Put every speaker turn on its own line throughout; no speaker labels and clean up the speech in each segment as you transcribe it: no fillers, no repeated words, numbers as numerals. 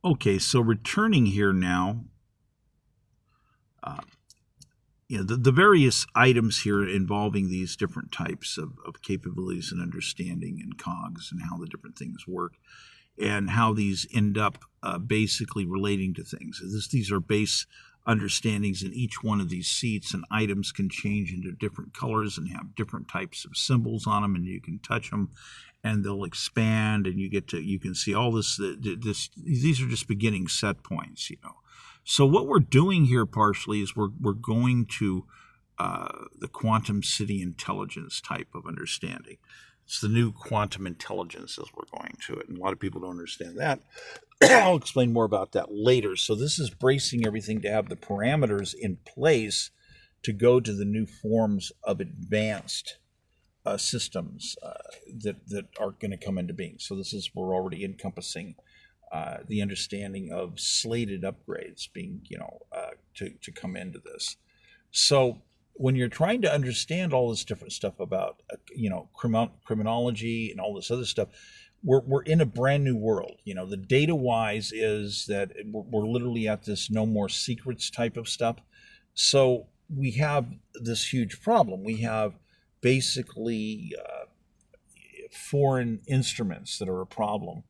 Okay, so returning here now, uh, the various items here involving these different types of capabilities and understanding and cogs and how the different things work and how these end up basically relating to things. These are base understandings, and each one of these seats and items can change into different colors and have different types of symbols on them, and you can touch them and they'll expand, and you can see all this. These are just beginning set points. So what we're doing here partially is we're going to the quantum city intelligence type of understanding. It's the new quantum intelligence as we're going to it, and a lot of people don't understand that. I'll explain more about that later. So this is bracing everything to have the parameters in place to go to the new forms of advanced systems that are going to come into being. So we're already encompassing the understanding of slated upgrades being, to come into this. So when you're trying to understand all this different stuff about, criminology and all this other stuff, we're in a brand new world. The data wise is that we're literally at this no more secrets type of stuff. So we have this huge problem. We have basically foreign instruments that are a problem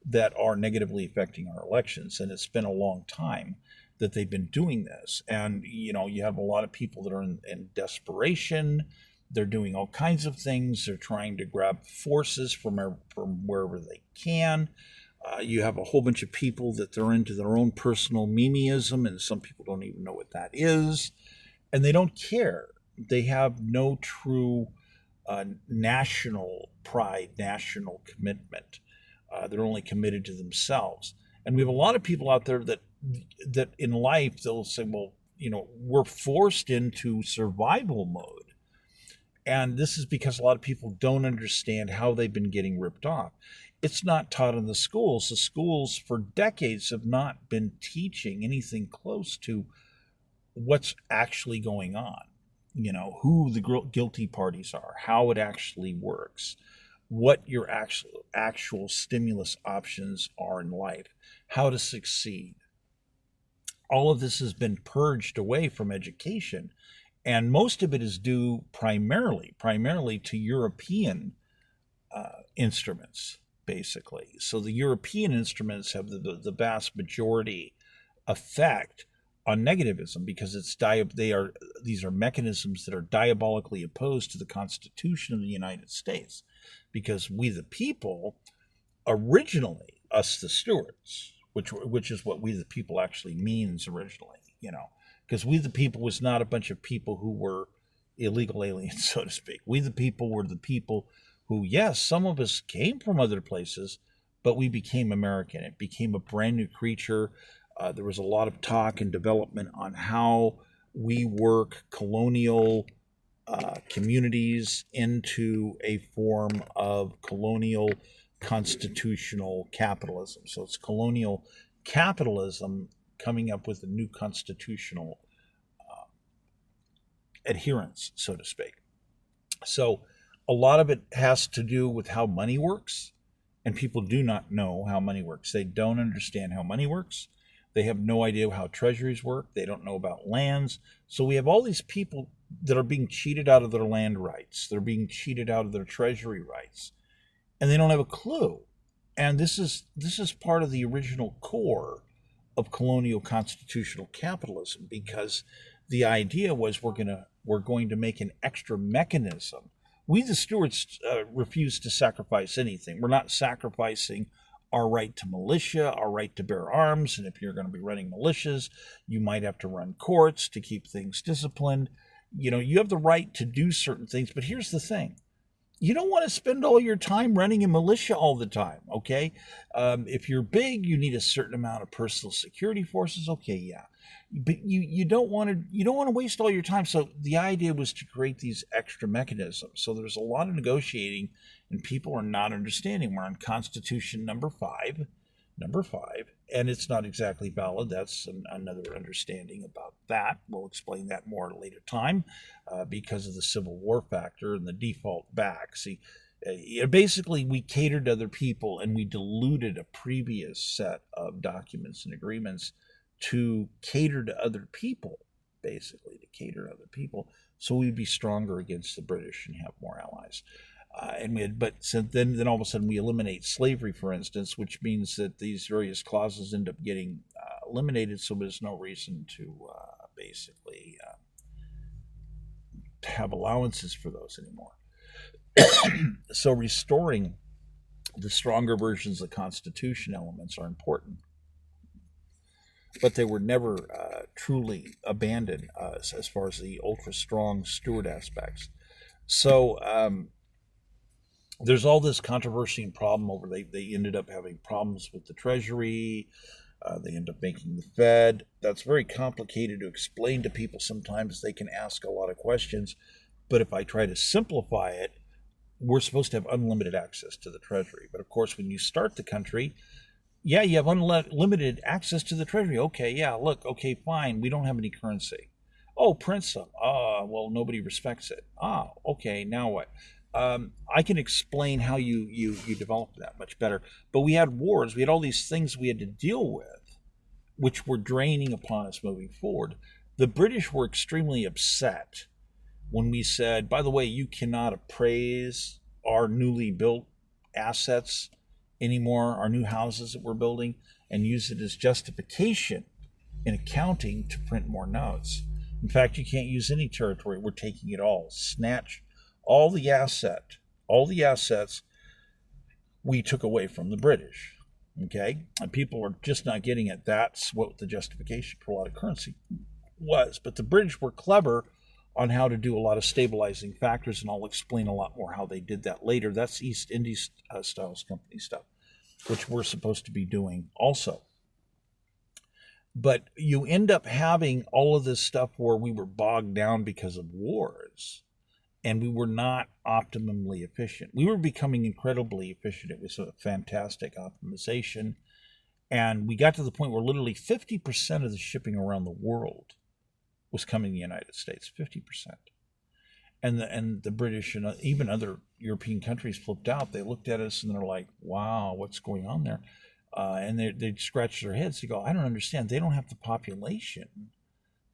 that are negatively affecting our elections. And it's been a long time that they've been doing this. And, you have a lot of people that are in desperation. They're doing all kinds of things. They're trying to grab forces from wherever they can. You have a whole bunch of people that they're into their own personal memeism, and some people don't even know what that is. And they don't care. They have no true national pride, national commitment. They're only committed to themselves. And we have a lot of people out there that in life they'll say, well, we're forced into survival mode. And this is because a lot of people don't understand how they've been getting ripped off. It's not taught in the schools. The schools for decades have not been teaching anything close to what's actually going on. Who the guilty parties are, how it actually works, what your actual stimulus options are in life, how to succeed. All of this has been purged away from education, and most of it is due primarily to European instruments, basically. So the European instruments have the vast majority effect on negativism because these are mechanisms that are diabolically opposed to the Constitution of the United States, because we the people, originally us the stewards, which is what we the people actually means originally, because we the people was not a bunch of people who were illegal aliens, so to speak. We the people were the people who, yes, some of us came from other places, but we became American. It became a brand new creature. There was a lot of talk and development on how we work colonial communities into a form of colonial constitutional capitalism. So it's colonial capitalism coming up with a new constitutional adherence, so to speak. So a lot of it has to do with how money works, and people do not know how money works. They don't understand how money works. They have no idea how treasuries work. They don't know about lands. So we have all these people that are being cheated out of their land rights. They're being cheated out of their treasury rights, and they don't have a clue. And this is part of the original core of colonial constitutional capitalism, because the idea was we're going to make an extra mechanism. We the stewards refuse to sacrifice anything. We're not sacrificing our right to militia, our right to bear arms, and if you're going to be running militias, you might have to run courts to keep things disciplined. You have the right to do certain things, but here's the thing. You don't want to spend all your time running a militia all the time, okay? If you're big, you need a certain amount of personal security forces, okay, yeah. But you don't want to waste all your time. So the idea was to create these extra mechanisms. So there's a lot of negotiating, and people are not understanding. We're on Constitution number five, and it's not exactly valid. That's another understanding about that. We'll explain that more at a later time because of the Civil War factor and the default back. See, Basically, we catered to other people and we diluted a previous set of documents and agreements to cater to other people, basically, to cater to other people. So we'd be stronger against the British and have more allies. But so then all of a sudden we eliminate slavery, for instance, which means that these various clauses end up getting eliminated. So there's no reason to basically have allowances for those anymore. So restoring the stronger versions of the Constitution elements are important, but they were never truly abandoned as far as the ultra strong Stuart aspects. So there's all this controversy and problem over. They ended up having problems with the Treasury. They end up making the Fed. That's very complicated to explain to people. Sometimes they can ask a lot of questions, but if I try to simplify it, we're supposed to have unlimited access to the Treasury. But of course, when you start the country, yeah, you have unlimited access to the Treasury. Okay, yeah, look, okay, fine. We don't have any currency. Oh, print some. Well, nobody respects it. Okay, now what? I can explain how you developed that much better. But we had wars. We had all these things we had to deal with, which were draining upon us moving forward. The British were extremely upset when we said, by the way, you cannot appraise our newly built assets anymore, our new houses that we're building, and use it as justification in accounting to print more notes. In fact, you can't use any territory. We're taking it all. Snatch all the assets we took away from the British. Okay? And people are just not getting it. That's what the justification for a lot of currency was. But the British were clever on how to do a lot of stabilizing factors, and I'll explain a lot more how they did that later. That's East Indies Styles Company stuff, which we're supposed to be doing also. But you end up having all of this stuff where we were bogged down because of wars, and we were not optimally efficient. We were becoming incredibly efficient. It was a fantastic optimization, and we got to the point where literally 50% of the shipping around the world was coming to the United States, 50%. And the British and even other European countries flipped out. They looked at us and they're like, wow, what's going on there? And they'd scratch their heads. They go, I don't understand. They don't have the population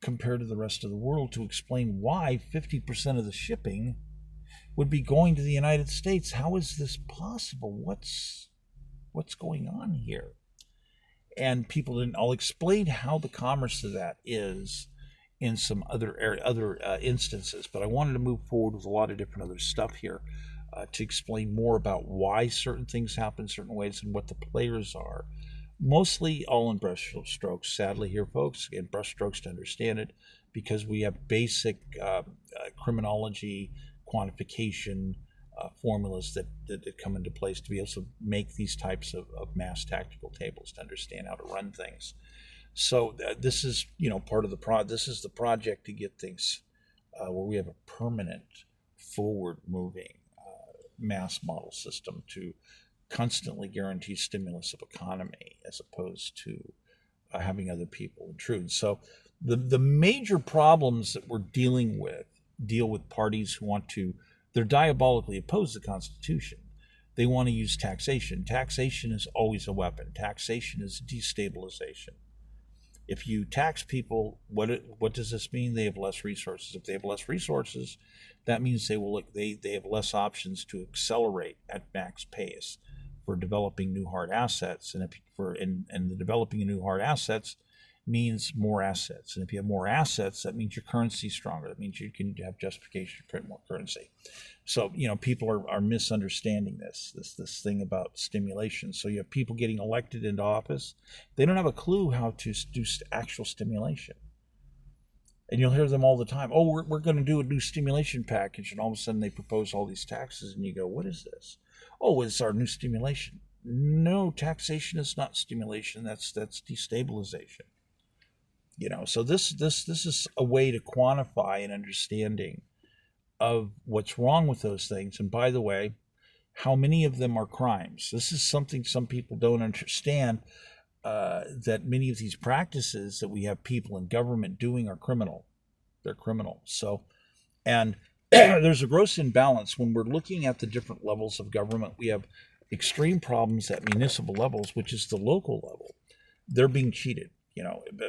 compared to the rest of the world to explain why 50% of the shipping would be going to the United States. How is this possible? What's going on here? And people didn't. I'll explain how the commerce of that is in some other instances, but I wanted to move forward with a lot of different other stuff here to explain more about why certain things happen certain ways and what the players are. Mostly all in brush strokes, sadly here, folks, in brush strokes to understand it, because we have basic criminology, quantification formulas that come into place to be able to make these types of mass tactical tables to understand how to run things. So this is, part of this is the project to get things where we have a permanent, forward-moving mass model system to constantly guarantee stimulus of economy as opposed to having other people intrude. So the major problems that we're deal with parties who they're diabolically opposed to the Constitution. They want to use taxation. Taxation is always a weapon. Taxation is destabilization. If you tax people, what does this mean? They have less resources. If they have less resources, that means they have less options to accelerate at max pace for developing new hard assets. And the developing of new hard assets means more assets. And if you have more assets, that means your currency is stronger. That means you can have justification to print more currency. So, people are misunderstanding this thing about stimulation. So you have people getting elected into office. They don't have a clue how to do actual stimulation. And you'll hear them all the time. Oh, we're going to do a new stimulation package. And all of a sudden they propose all these taxes. And you go, what is this? Oh, it's our new stimulation. No, taxation is not stimulation. That's destabilization. So this is a way to quantify an understanding of what's wrong with those things. And by the way, how many of them are crimes? This is something some people don't understand, that many of these practices that we have people in government doing are criminal. They're criminal. So, and there's a gross imbalance when we're looking at the different levels of government. We have extreme problems at municipal levels, which is the local level. They're being cheated.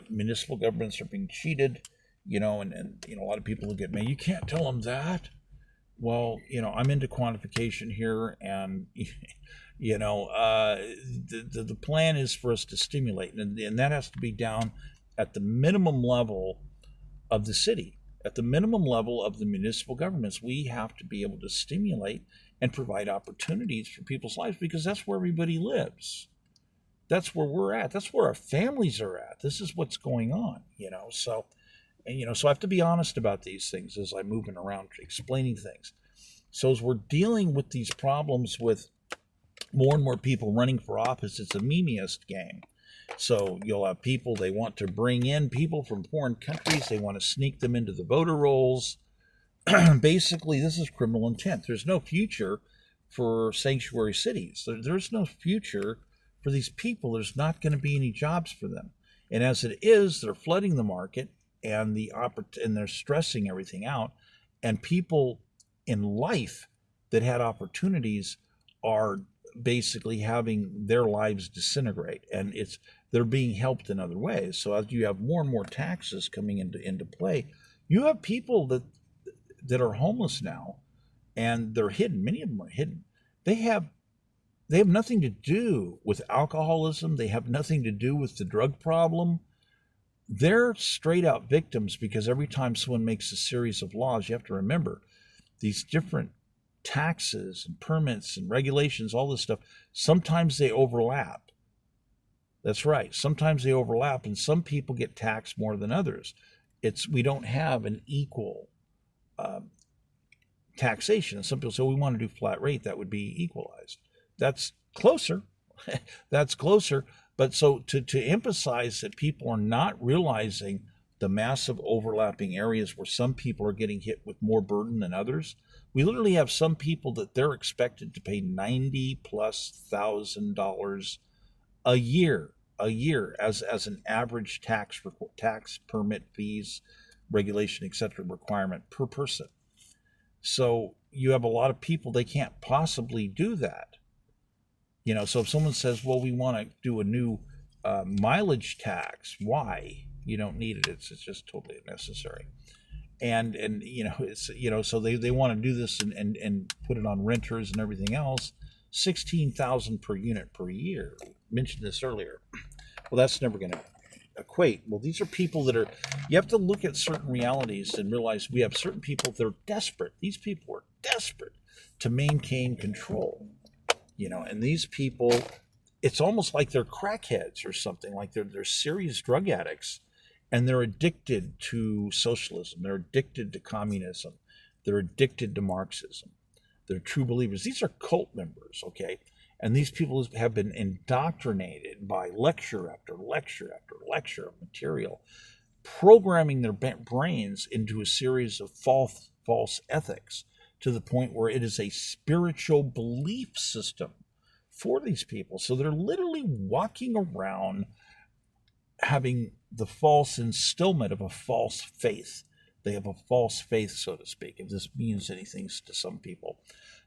Municipal governments are being cheated. And a lot of people look at me. You can't tell them that. Well, I'm into quantification here, and the plan is for us to stimulate, and that has to be down at the minimum level of the city, at the minimum level of the municipal governments. We have to be able to stimulate and provide opportunities for people's lives, because that's where everybody lives. That's where we're at. That's where our families are at. This is what's going on. So I have to be honest about these things as I'm moving around explaining things. So as we're dealing with these problems with more and more people running for office, it's a memeist game. So you'll have people, they want to bring in people from foreign countries. They want to sneak them into the voter rolls. Basically, this is criminal intent. There's no future for sanctuary cities. There's no future for these people. There's not going to be any jobs for them. And as it is, they're flooding the market, and they're stressing everything out. And people in life that had opportunities are basically having their lives disintegrate, and they're being helped in other ways. So as you have more and more taxes coming into play, you have people that are homeless now, and they're hidden. Many of them are hidden. They have nothing to do with alcoholism. They have nothing to do with the drug problem. They're straight out victims, because every time someone makes a series of laws, you have to remember these different taxes and permits and regulations, all this stuff, sometimes they overlap. That's right. Sometimes they overlap, and some people get taxed more than others. We don't have an equal taxation. And some people say, we want to do flat rate. That would be equalized. That's closer. That's closer. But so to emphasize that people are not realizing the massive overlapping areas where some people are getting hit with more burden than others. We literally have some people that they're expected to pay $90,000+ a year as an average tax permit, fees, regulation, etc. requirement per person. So you have a lot of people, they can't possibly do that. So if someone says, well, we want to do a new mileage tax, why? You don't need it. It's just totally unnecessary. And it's so they want to do this and put it on renters and everything else. 16,000 per unit per year. I mentioned this earlier. Well, that's never going to equate. Well, these are people that you have to look at certain realities and realize we have certain people that are desperate. These people are desperate to maintain control. And these people, it's almost like they're crackheads or something, like they're serious drug addicts, and they're addicted to socialism. They're addicted to communism. They're addicted to Marxism. They're true believers. These are cult members, okay? And these people have been indoctrinated by lecture after lecture after lecture of material, programming their brains into a series of false ethics, to the point where it is a spiritual belief system for these people. So they're literally walking around having the false instillment of a false faith. They have a false faith, so to speak, if this means anything to some people.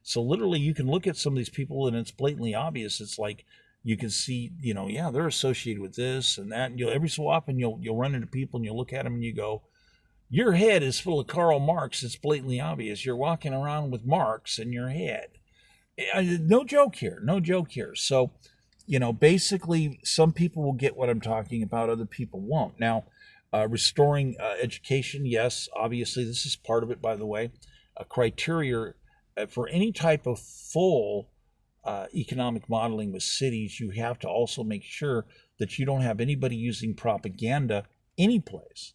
So literally you can look at some of these people and it's blatantly obvious. It's like you can see, they're associated with this and that. And every so often you'll run into people and you'll look at them and you go, your head is full of Karl Marx. It's blatantly obvious. You're walking around with Marx in your head. No joke here. No joke here. So, basically some people will get what I'm talking about. Other people won't. Now, restoring education. Yes, obviously this is part of it, by the way. A criteria for any type of full economic modeling with cities, you have to also make sure that you don't have anybody using propaganda any place.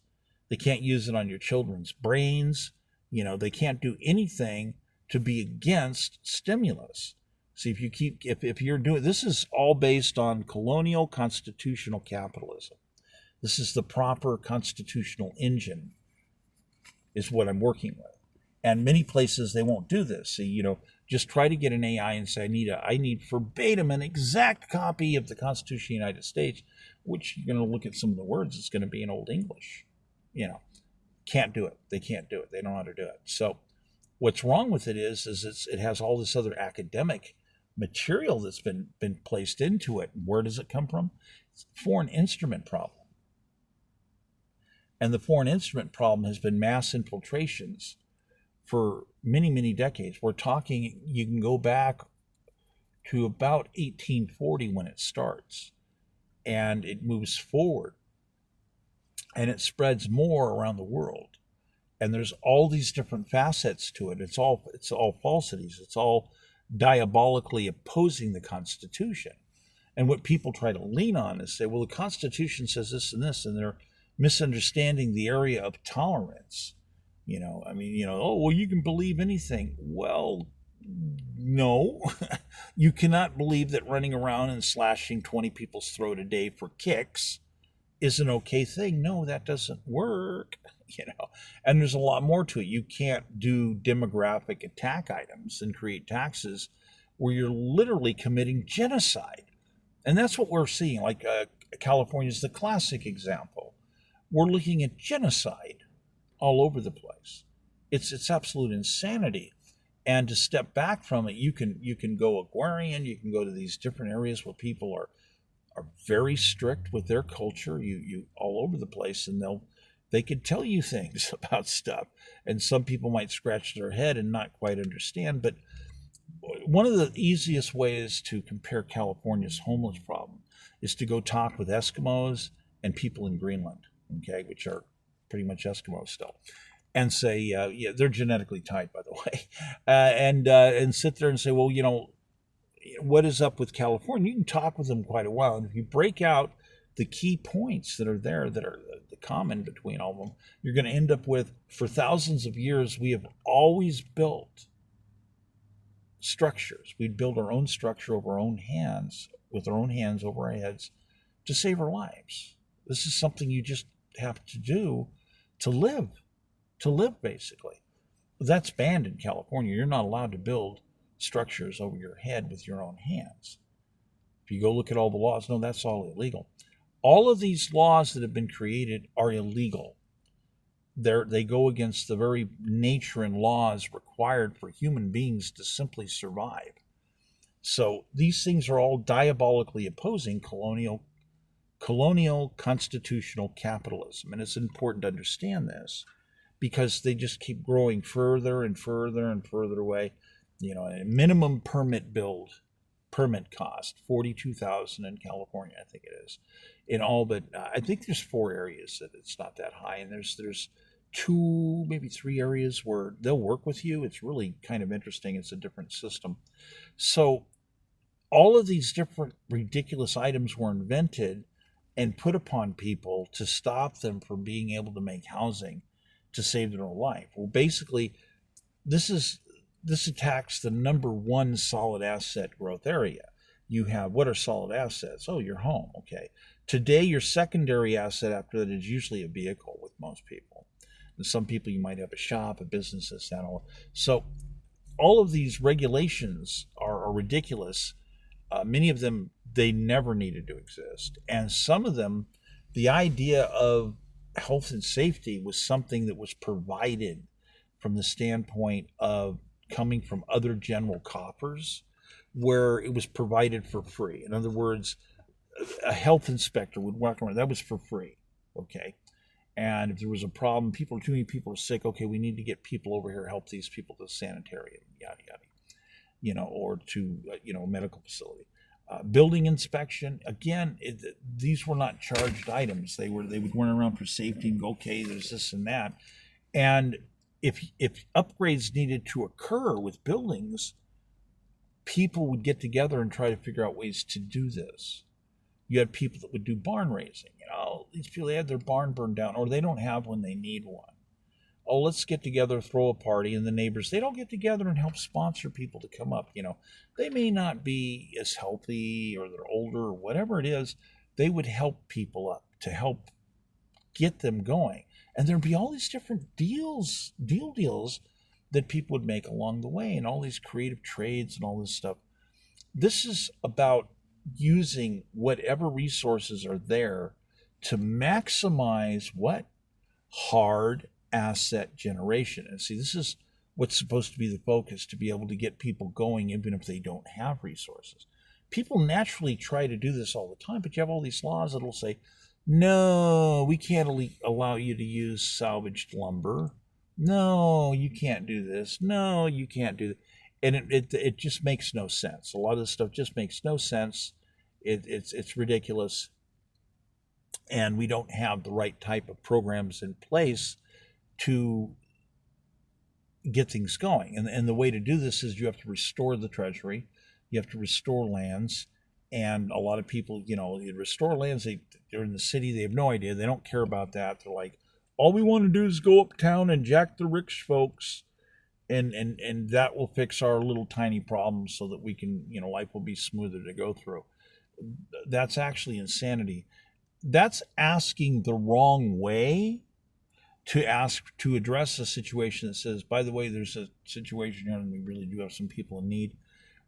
They can't use it on your children's brains. They can't do anything to be against stimulus. See, if you're doing, this is all based on colonial constitutional capitalism. This is the proper constitutional engine, is what I'm working with. And many places they won't do this. See, just try to get an AI and say, I need verbatim an exact copy of the Constitution of the United States, which you're going to look at some of the words, it's going to be in Old English. Can't do it. They can't do it. They don't know how to do it. So What's wrong with it is it has all this other academic material that's been placed into it. Where does it come from? It's a foreign instrument problem. And the foreign instrument problem has been mass infiltrations for many, many decades. We're talking, you can go back to about 1840 when it starts, and it moves forward, and it spreads more around the world. And there's all these different facets to it. It's all falsities. It's all diabolically opposing the Constitution. And what people try to lean on is say, well, the Constitution says this, and they're misunderstanding the area of tolerance. Oh, well, you can believe anything. Well, no, you cannot believe that running around and slashing 20 people's throat a day for kicks is an okay thing. No, that doesn't work. And there's a lot more to it. You can't do demographic attack items and create taxes where you're literally committing genocide. And that's what we're seeing. Like California is the classic example. We're looking at genocide all over the place. It's absolute insanity. And to step back from it, you can go agrarian, you can go to these different areas where people are very strict with their culture, you all over the place, and they could tell you things about stuff. And some people might scratch their head and not quite understand. But one of the easiest ways to compare California's homeless problem is to go talk with Eskimos and people in Greenland, okay, which are pretty much Eskimos still, and say, yeah, they're genetically tied, by the way, and sit there and say, well, what is up with California? You can talk with them quite a while, and if you break out the key points that are there, that are the common between all of them, you're going to end up with, for thousands of years, we have always built structures. We'd build our own structure over our own hands, with our own hands over our heads, to save our lives. This is something you just have to do to live, basically. That's banned in California. You're not allowed to build structures over your head with your own hands. If you go look at all the laws, no, that's all illegal. All of these laws that have been created are illegal. They go against the very nature and laws required for human beings to simply survive. So these things are all diabolically opposing colonial constitutional capitalism. And it's important to understand this because they just keep growing further and further and further away. A minimum permit cost, $42,000 in California, I think it is. In all but, I think there's 4 areas that it's not that high, and there's 2, maybe 3 areas where they'll work with you. It's really kind of interesting. It's a different system. So all of these different ridiculous items were invented and put upon people to stop them from being able to make housing to save their own life. Well, basically, this attacks the number one solid asset growth area. You have, what are solid assets? Oh, your home. Okay. Today, your secondary asset after that is usually a vehicle with most people. And some people, you might have a shop, a business, this, that, all. So all of these regulations are ridiculous. Many of them, they never needed to exist. And some of them, the idea of health and safety was something that was provided from the standpoint of coming from other general coffers, where it was provided for free. In other words, a health inspector would walk around, that was for free, okay? And if there was a problem, too many people are sick, okay, we need to get people over here, help these people to the sanitarium, yada, yada, or to, a medical facility. Building inspection, again, these were not charged items. They would run around for safety and go, okay, there's this and that. And if upgrades needed to occur with buildings, people would get together and try to figure out ways to do this. You had people that would do barn raising. These people, they had their barn burned down, or they don't have one, they need one. Oh, let's get together, throw a party, and the neighbors, they'd all get together and help sponsor people to come up. They may not be as healthy, or they're older, or whatever it is. They would help people up to help get them going. And there'd be all these different deals that people would make along the way, and all these creative trades and all this stuff. This is about using whatever resources are there to maximize what? Hard asset generation. And see, this is what's supposed to be the focus, to be able to get people going even if they don't have resources. People naturally try to do this all the time, but you have all these laws that'll say, no, we can't allow you to use salvaged lumber. No, you can't do this. No, you can't do that. And it just makes no sense. A lot of this stuff just makes no sense. It's ridiculous. And we don't have the right type of programs in place to get things going. And the way to do this is you have to restore the treasury, you have to restore lands. And a lot of people, you restore lands, they're in the city, they have no idea, they don't care about that. They're like, all we want to do is go uptown and jack the rich folks, and that will fix our little tiny problems so that we can, life will be smoother to go through. That's actually insanity. That's asking the wrong way to address a situation that says, by the way, there's a situation here and we really do have some people in need.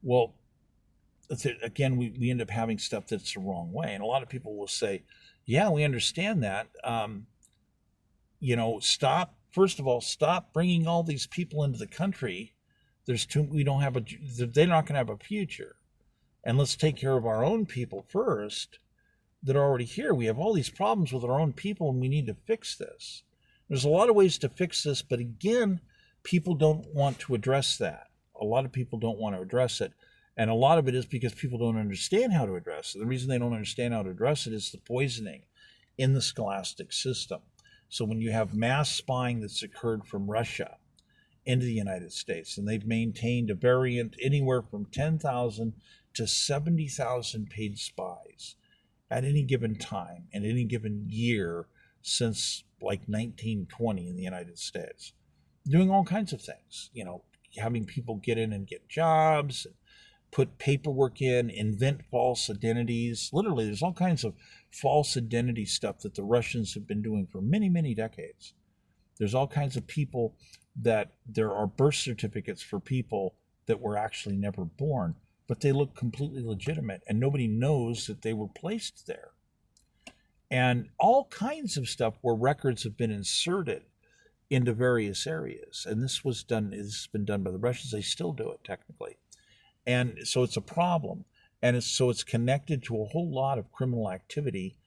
Well, again, we end up having stuff that's the wrong way. And a lot of people will say, yeah, we understand that. First of all, stop bringing all these people into the country. They're not going to have a future. And let's take care of our own people first that are already here. We have all these problems with our own people and we need to fix this. There's a lot of ways to fix this, but again, people don't want to address that. A lot of people don't want to address it. And a lot of it is because people don't understand how to address it. The reason they don't understand how to address it is the poisoning in the scholastic system. So when you have mass spying that's occurred from Russia into the United States, and they've maintained a variant anywhere from 10,000 to 70,000 paid spies at any given time, in any given year since like 1920 in the United States, doing all kinds of things, having people get in and get jobs, and put paperwork in, invent false identities. Literally, there's all kinds of false identity stuff that the Russians have been doing for many, many decades. There's all kinds of people that there are birth certificates for people that were actually never born, but they look completely legitimate, and nobody knows that they were placed there. And all kinds of stuff where records have been inserted into various areas. And this has been done by the Russians. They still do it technically. And so it's a problem. And it's connected to a whole lot of criminal activity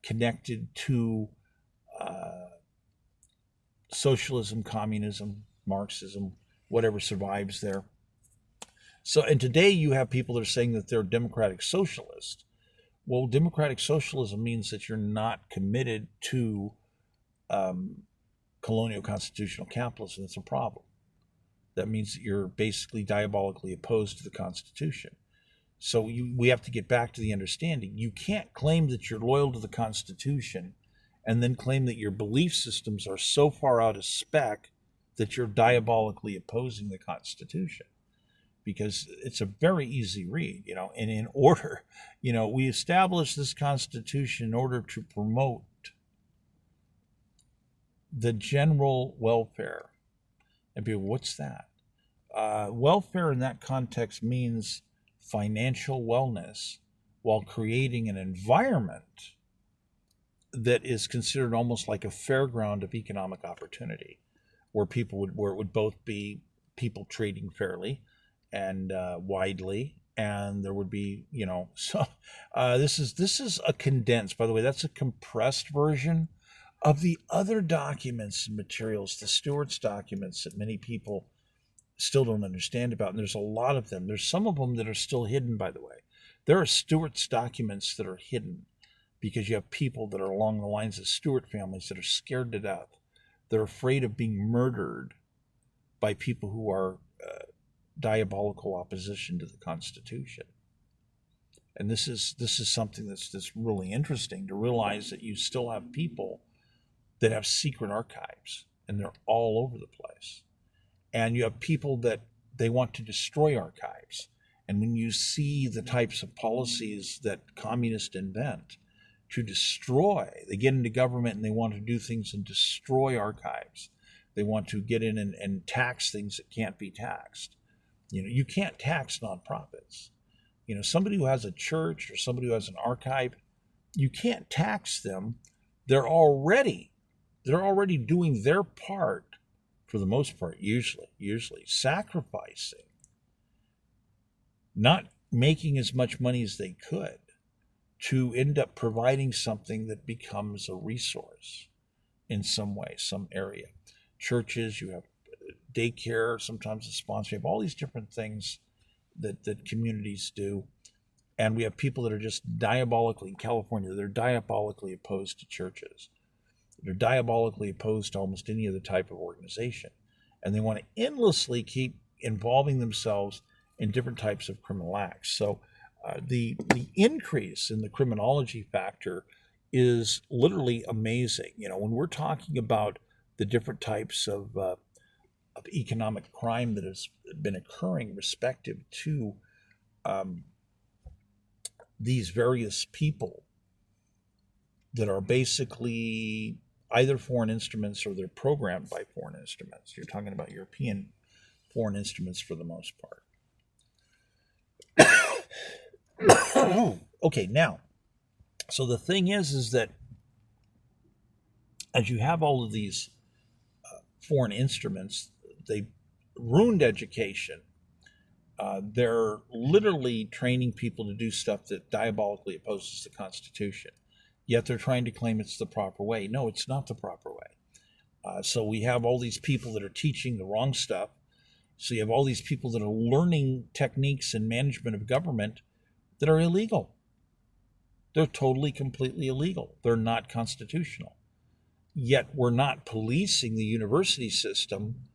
connected to socialism, communism, Marxism, whatever survives there. So, and today you have people that are saying that they're democratic socialist. Well, democratic socialism means that you're not committed to colonial constitutional capitalism. That's a problem. That means that you're basically diabolically opposed to the Constitution. So we have to get back to the understanding. You can't claim that you're loyal to the Constitution and then claim that your belief systems are so far out of spec that you're diabolically opposing the Constitution. Because it's a very easy read, and in order, we established this Constitution in order to promote the general welfare. And people, what's that? Welfare in that context means financial wellness while creating an environment that is considered almost like a fairground of economic opportunity, where it would both be people trading fairly and widely, and there would be, so this is a condensed, by the way, that's a compressed version of the other documents and materials, the Stewart's documents that many people still don't understand about, and there's a lot of them. There's some of them that are still hidden, by the way. There are Stewart's documents that are hidden because you have people that are along the lines of Stewart families that are scared to death. They're afraid of being murdered by people who are diabolical opposition to the Constitution. And this is something that's really interesting to realize, that you still have people that have secret archives, and they're all over the place. And you have people that they want to destroy archives. And when you see the types of policies that communists invent to destroy, they get into government and they want to do things and destroy archives. They want to get in and tax things that can't be taxed. You can't tax nonprofits. Somebody who has a church or somebody who has an archive, you can't tax them. They're already doing their part for the most part, usually sacrificing, not making as much money as they could to end up providing something that becomes a resource in some way, some area. Churches, you have daycare, sometimes a sponsor, you have all these different things that communities do. And we have people that are just diabolically, in California, they're diabolically opposed to churches. They're diabolically opposed to almost any other type of organization. And they want to endlessly keep involving themselves in different types of criminal acts. So the increase in the criminology factor is literally amazing. When we're talking about the different types of economic crime that has been occurring respective to these various people that are basically either foreign instruments or they're programmed by foreign instruments. You're talking about European foreign instruments for the most part. Okay, now, so the thing is that as you have all of these foreign instruments, they ruined education. They're literally training people to do stuff that diabolically opposes the Constitution. Yet they're trying to claim it's the proper way. No, it's not the proper way. So we have all these people that are teaching the wrong stuff. So you have all these people that are learning techniques and management of government that are illegal. They're totally, completely illegal. They're not constitutional. Yet we're not policing the university system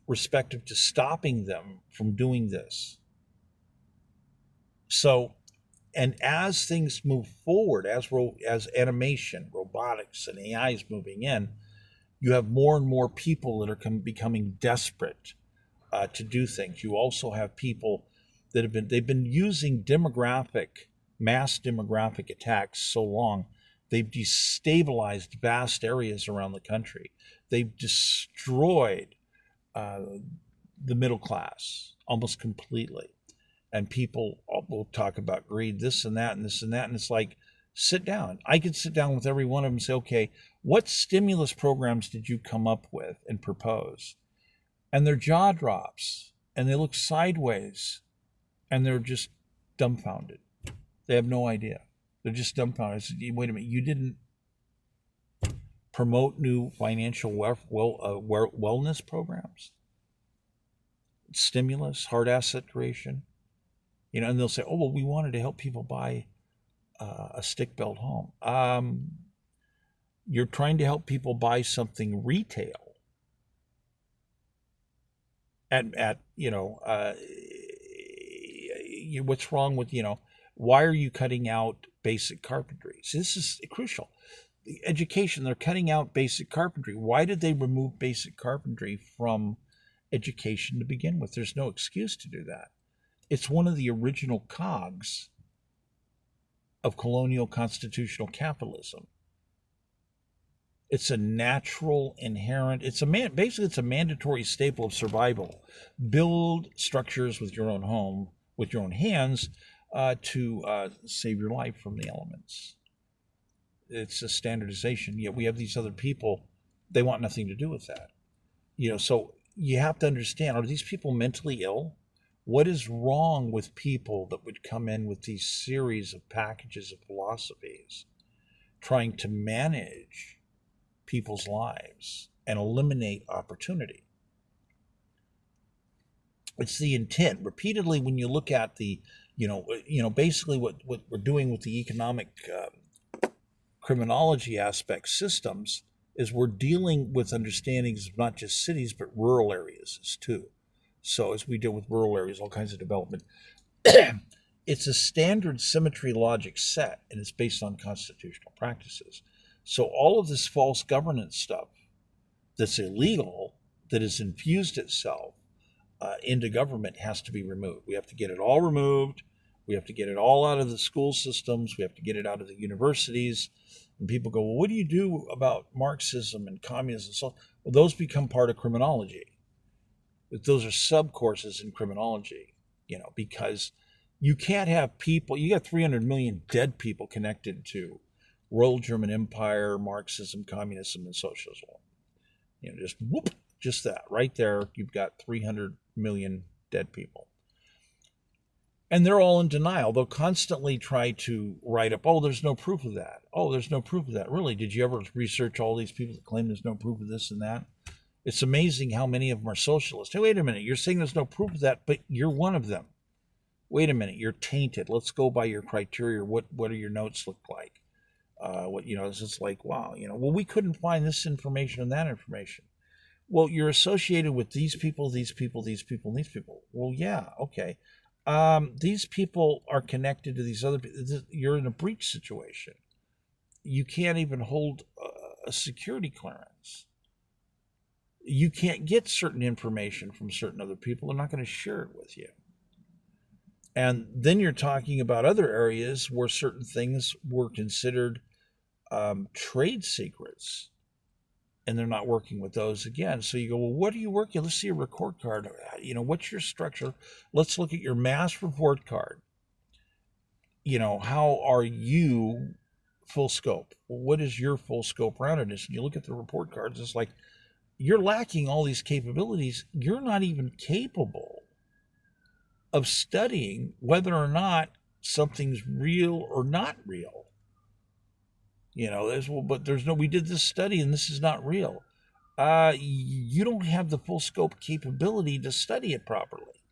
respective to stopping them from doing this. So, and as things move forward, as animation, robotics, and AI is moving in, you have more and more people that are becoming desperate to do things. You also have people that they've been using mass demographic attacks so long, they've destabilized vast areas around the country. They've destroyed the middle class almost completely. And people will talk about greed, this and that, and this and that. And it's like, sit down. I could sit down with every one of them and say, okay, what stimulus programs did you come up with and propose? And their jaw drops and they look sideways and they're just dumbfounded. They have no idea. They're just dumbfounded. I said, wait a minute, you didn't promote new financial wellness programs? Stimulus, hard asset creation? And they'll say, oh, well, we wanted to help people buy a stick-built home. You're trying to help people buy something retail at what's wrong with, why are you cutting out basic carpentry? So this is crucial. The education, they're cutting out basic carpentry. Why did they remove basic carpentry from education to begin with? There's no excuse to do that. It's one of the original cogs of colonial constitutional capitalism. It's a natural, inherent, basically it's a mandatory staple of survival. Build structures with your own home, with your own hands, to save your life from the elements. It's a standardization. Yet we have these other people, they want nothing to do with that. So you have to understand, are these people mentally ill? What is wrong with people that would come in with these series of packages of philosophies trying to manage people's lives and eliminate opportunity? It's the intent. Repeatedly, when you look at the, basically what we're doing with the economic criminology aspect systems is we're dealing with understandings of not just cities, but rural areas too. So as we deal with rural areas, all kinds of development, it's a standard symmetry logic set, and it's based on constitutional practices. So all of this false governance stuff that's illegal, that has infused itself into government, has to be removed. We have to get it all removed. We have to get it all out of the school systems. We have to get it out of the universities. And people go, well, what do you do about Marxism and communism? So, well, those become part of criminology. Those are sub-courses in criminology, because you can't have people, you got 300 million dead people connected to Royal German Empire, Marxism, communism, and socialism. just that right there, you've got 300 million dead people. And they're all in denial. They'll constantly try to write up, oh, there's no proof of that. Oh, there's no proof of that. Really? Did you ever research all these people that claim there's no proof of this and that? It's amazing how many of them are socialists. Hey, wait a minute. You're saying there's no proof of that, but you're one of them. Wait a minute. You're tainted. Let's go by your criteria. What do your notes look like? It's just like, wow, well, we couldn't find this information and that information. Well, you're associated with these people, these people, these people, and these people. Well, yeah, okay. These people are connected to these other people. You're in a breach situation. You can't even hold a security clearance. You can't get certain information from certain other people. They're not going to share it with you. And then you're talking about other areas where certain things were considered trade secrets, and they're not working with those again. So you go, well, what are you working? Let's see your report card. What's your structure? Let's look at your mass report card. How are you full scope? Well, what is your full scope roundedness? And you look at the report cards, it's like you're lacking all these capabilities. You're not even capable of studying whether or not something's real or not real. We did this study and this is not real. You don't have the full scope capability to study it properly.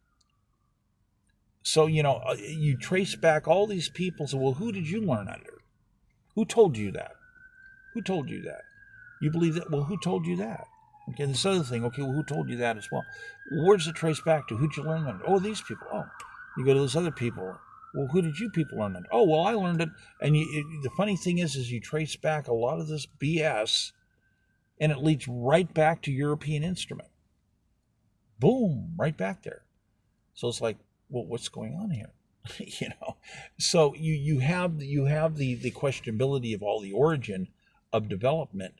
So, you trace back all these people. So, well, who did you learn under? Who told you that? Who told you that? You believe that? Well, who told you that? Okay, this other thing. Okay, well, who told you that as well? Where does it trace back to? Who'd you learn under? Oh, these people. Oh, you go to those other people. Well, who did you people learn under? Oh, well, I learned it. And the funny thing is you trace back a lot of this BS, and it leads right back to European instrument. Boom, right back there. So it's like, well, what's going on here? So you have the questionability of all the origin of development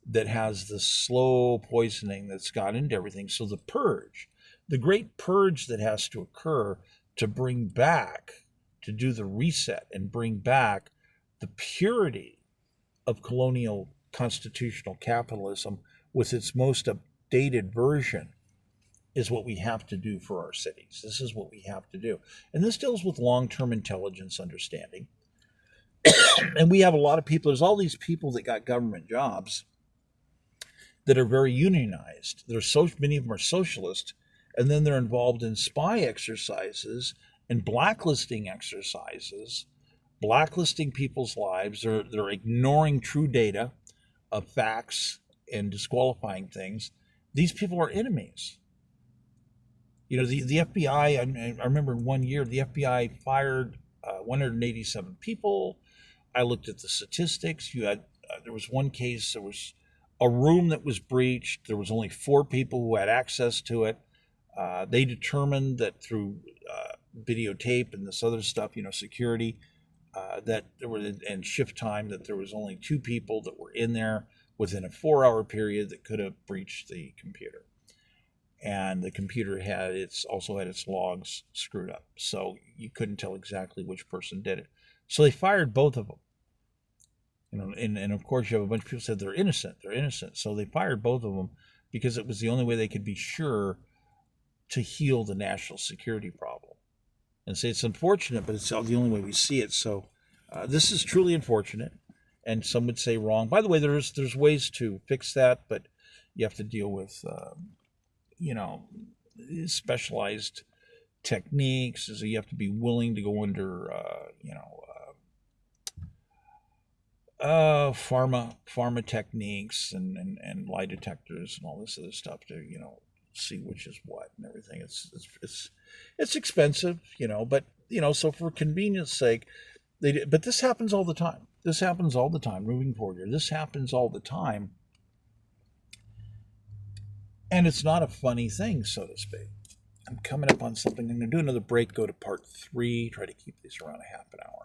that has the slow poisoning that's got into everything. So the great purge that has to occur to bring back, to do the reset and bring back the purity of colonial constitutional capitalism with its most updated version, is what we have to do for our cities. This is what we have to do. And this deals with long-term intelligence understanding. And we have a lot of people, there's all these people that got government jobs that are very unionized. Many of them are socialist, and then they're involved in spy exercises and blacklisting exercises, blacklisting people's lives. They're ignoring true data of facts and disqualifying things. These people are enemies. The FBI, I remember in 1 year, the FBI fired 187 people. I looked at the statistics. There was one case, there was a room that was breached. There was only 4 people who had access to it. They determined that through videotape and this other stuff, security, that there were, and shift time, that there was only 2 people that were in there within a 4-hour period that could have breached the computer. And the computer also had its logs screwed up, so you couldn't tell exactly which person did it. So they fired both of them. And of course you have a bunch of people said they're innocent. So they fired both of them because it was the only way they could be sure to heal the national security problem. And say it's unfortunate, but it's the only way we see it. So this is truly unfortunate, and some would say wrong. By the way, there's ways to fix that, but you have to deal with specialized techniques. So you have to be willing to go under pharma techniques and lie detectors and all this other stuff to see which is what and everything. It's expensive, but so for convenience sake, but this happens all the time. Moving forward here, this happens all the time, and it's not a funny thing, so to speak. I'm coming up on something. I'm going to do another break, go to part 3, try to keep these around a half an hour.